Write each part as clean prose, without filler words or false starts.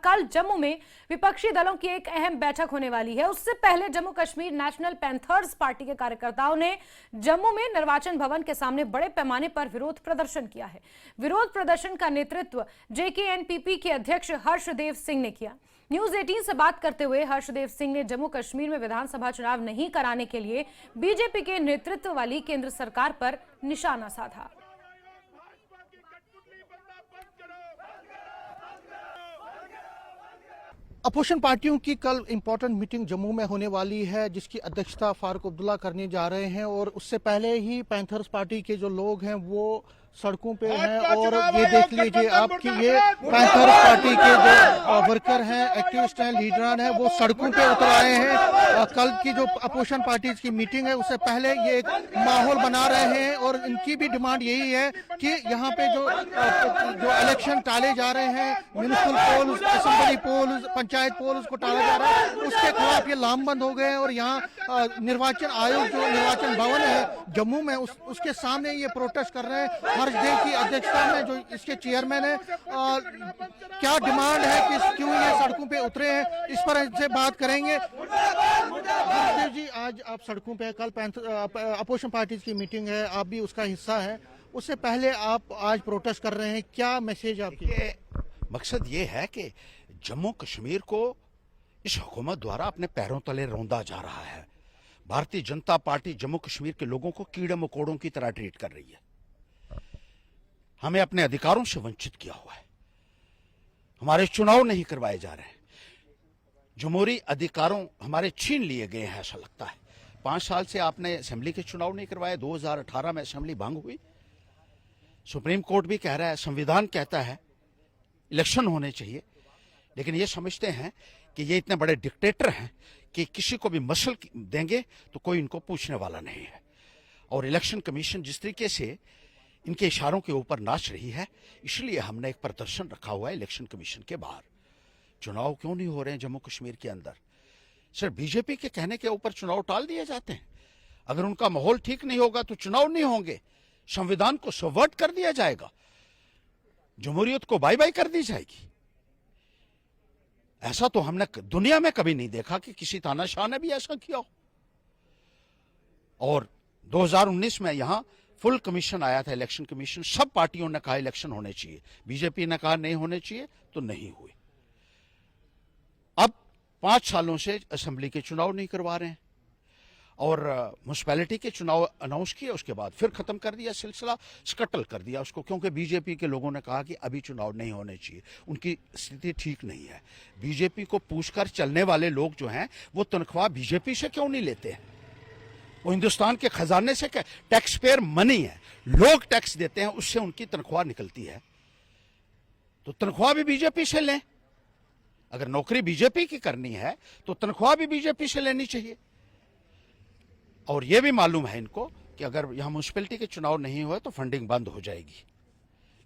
कल जम्मू में विपक्षी दलों की एक अहम बैठक होने वाली है। उससे पहले Jammu Kashmir national panthers party के कार्यकर्ताओं ने जम्मू में निर्वाचन भवन के सामने बड़े पैमाने पर विरोध प्रदर्शन किया है। विरोध प्रदर्शन का नेतृत्व जेकेएनपीपी के अध्यक्ष हर्षदेव सिंह ने किया। न्यूज 18 से बात करते हुए हर्षदेव सिंह ने जम्मू कश्मीर में विधानसभा चुनाव नहीं कराने के लिए बीजेपी के नेतृत्व वाली केंद्र सरकार पर निशाना साधा। अपोजिशन पार्टियों की कल इंपॉर्टेंट मीटिंग जम्मू में होने वाली है, जिसकी अध्यक्षता फारूक अब्दुल्ला करने जा रहे हैं। और उससे पहले ही पैंथर्स पार्टी के जो लोग हैं वो सड़कों पे हैं। और ये देख लीजिए आप कि ये पैंथर्स पार्टी के जो वर्कर हैं, एक्टिविस्ट हैं, लीडर हैं, वो सड़कों पे उतर आए हैं। कल की जो अपोजिशन पार्टीज की मीटिंग है उससे पहले ये एक माहौल बना रहे हैं। और इनकी भी डिमांड यही है कि यहाँ पे जो इलेक्शन टाले जा रहे हैं, municipal polls, assembly polls, panchayat polls को टाला जा रहा है, उसके खिलाफ ये लामबंद हो गए। और यहाँ निर्वाचन आयोग जो निर्वाचन भवन है जम्मू में उसके सामने ये प्रोटेस्ट कर रहे हैं। हर्षदेव की अध्यक्षता में जो इसके चेयरमैन है, क्या डिमांड है कि क्यों ये सड़कों पे उतरे हैं, इस पर इनसे बात करेंगे। हर्षदेव जी, आज आप सड़कों पे, कल अपोजिशन पार्टीज की मीटिंग है, आप भी उसका हिस्सा है। उससे पहले आप आज प्रोटेस्ट कर रहे हैं, क्या मैसेज आपकी? मकसद ये है कि जम्मू कश्मीर को इस हुकूमत द्वारा अपने पैरों तले रौंदा जा रहा है। भारतीय जनता पार्टी जम्मू कश्मीर के लोगों को कीड़े मकोड़ों की तरह ट्रीट कर रही है। हमें अपने अधिकारों से वंचित किया हुआ है। हमारे चुनाव नहीं करवाए जा रहे हैं। जमहूरी अधिकारों हमारे छीन लिए गए हैं, ऐसा लगता है। 5 साल से आपने असेंबली के चुनाव नहीं करवाए। 2018 में असेंबली भंग हुई। सुप्रीम कोर्ट भी कह रहा है, संविधान कहता है इलेक्शन होने चाहिए, लेकिन ये समझते हैं कि ये इतने बड़े डिक्टेटर हैं कि किसी को भी मसल देंगे तो कोई इनको पूछने वाला नहीं है। और इलेक्शन कमीशन जिस तरीके से इनके इशारों के ऊपर नाच रही है, इसलिए हमने एक प्रदर्शन रखा हुआ है इलेक्शन कमीशन के बाहर। चुनाव क्यों नहीं हो रहे हैं जम्मू कश्मीर के अंदर? सिर्फ बीजेपी के कहने के ऊपर चुनाव टाल दिए जाते हैं। अगर उनका माहौल ठीक नहीं होगा तो चुनाव नहीं होंगे, संविधान को सबवर्ट कर दिया जाएगा, जमहूरियत को बाय बाय कर दी जाएगी। ऐसा तो हमने दुनिया में कभी नहीं देखा कि किसी तानाशाह ने भी ऐसा किया हो। और 2019 में यहां फुल कमीशन आया था, इलेक्शन कमीशन। सब पार्टियों ने कहा इलेक्शन होने चाहिए, बीजेपी ने कहा नहीं होने चाहिए, तो नहीं हुए। अब 5 सालों से असेंबली के चुनाव नहीं करवा रहे हैं और म्युनिसिपैलिटी के चुनाव अनाउंस किए, उसके बाद फिर खत्म कर दिया सिलसिला, स्कटल कर दिया उसको, क्योंकि बीजेपी के लोगों ने कहा कि अभी चुनाव नहीं होने चाहिए, उनकी स्थिति ठीक नहीं है। बीजेपी को पूछकर चलने वाले लोग जो हैं वो तनख्वाह बीजेपी से क्यों नहीं लेते हैं? वो हिंदुस्तान के खजाने से टैक्स पेयर मनी है, लोग टैक्स देते हैं, उससे उनकी तनख्वाह निकलती है। तो तनख्वाह भी बीजेपी से लें। अगर नौकरी बीजेपी की करनी है तो तनख्वाह भी बीजेपी से लेनी चाहिए। और यह भी मालूम है इनको कि अगर यहां म्युनिसिपैलिटी के चुनाव नहीं हुए तो फंडिंग बंद हो जाएगी,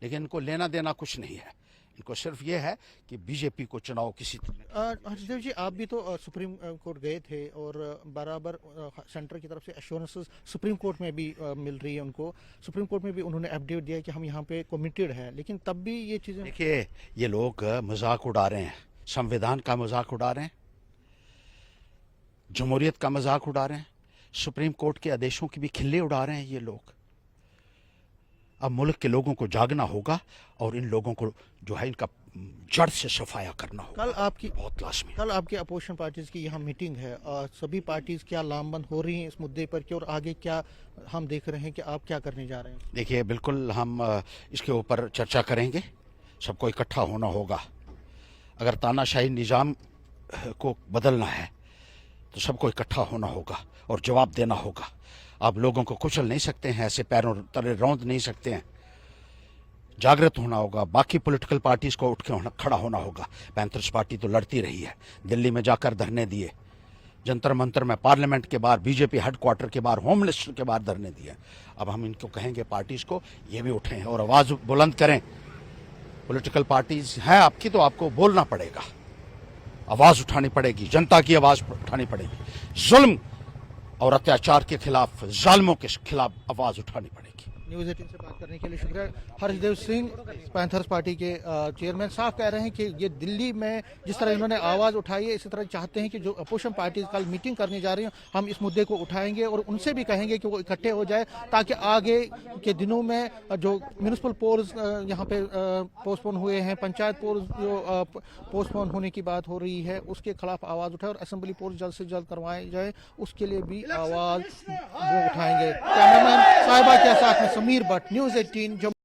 लेकिन इनको लेना देना कुछ नहीं है। इनको सिर्फ ये है कि बीजेपी को चुनाव किसी हर्षदेव जी, आप भी तो सुप्रीम कोर्ट गए थे और बराबर सेंटर की तरफ से एश्योरेंसेस सुप्रीम कोर्ट में भी मिल रही है उनको। सुप्रीम कोर्ट में भी उन्होंने अपडेट दिया कि हम यहाँ पे कमिटेड हैं, लेकिन तब भी ये चीजें। देखिए, ये लोग मजाक उड़ा रहे हैं, संविधान का मजाक उड़ा रहे हैं, जमहूरियत का मजाक उड़ा रहे हैं, सुप्रीम कोर्ट के आदेशों की भी खिल्ली उड़ा रहे हैं ये लोग। अब मुल्क के लोगों को जागना होगा और इन लोगों को जो है इनका जड़ से सफाया करना होगा। कल आपकी बहुत लाजमी। कल आपके अपोजिशन पार्टीज की यहाँ मीटिंग है और सभी पार्टीज क्या लामबंद हो रही हैं इस मुद्दे पर कि, और आगे क्या हम देख रहे हैं कि आप क्या करने जा रहे हैं? देखिए, बिल्कुल हम इसके ऊपर चर्चा करेंगे, सबको इकट्ठा होना होगा। अगर तानाशाही निज़ाम को बदलना है तो सबको इकट्ठा होना होगा और जवाब देना होगा। आप लोगों को कुचल नहीं सकते हैं, ऐसे पैरों तले रौंद नहीं सकते हैं। जागृत होना होगा। बाकी पॉलिटिकल पार्टीज को उठ के खड़ा होना होगा। पैंथर्स पार्टी तो लड़ती रही है, दिल्ली में जाकर धरने दिए, जंतर मंतर में, पार्लियामेंट के बाहर, बीजेपी हेडक्वार्टर के बाहर, होम मिनिस्टर के बाहर धरने दिए। अब हम इनको कहेंगे पार्टीज को ये भी उठें और आवाज बुलंद करें। पॉलिटिकल पार्टीज हैं आपकी तो आपको बोलना पड़ेगा, आवाज उठानी पड़ेगी, जनता की आवाज उठानी पड़ेगी। जुल्म और अत्याचार के खिलाफ, जालिमों के खिलाफ आवाज उठानी पड़ेगी। न्यूज़ 18 से बात करने के लिए शुक्रिया। हर्षदेव सिंह पैंथर्स पार्टी के चेयरमैन साफ कह रहे हैं कि ये दिल्ली में जिस तरह इन्होंने आवाज़ उठाई है, इसी तरह चाहते हैं कि जो अपोजिशन पार्टी कल मीटिंग करने जा रही हैं, हम इस मुद्दे को उठाएंगे और उनसे भी कहेंगे कि वो इकट्ठे हो जाए, ताकि आगे के दिनों में जो म्यूनिसिपल पोल्स यहाँ पे पोस्टपोन हुए हैं, पंचायत पोल्स जो पोस्टपोन होने की बात हो रही है, उसके खिलाफ आवाज़ उठाए और असेंबली पोल्स जल्द से जल्द करवाए जाए, उसके लिए भी आवाज़ वो उठाएंगे। कैमरामैन साहिबा के साथ में समीर भट्ट, न्यूज़ 18 जम्मू।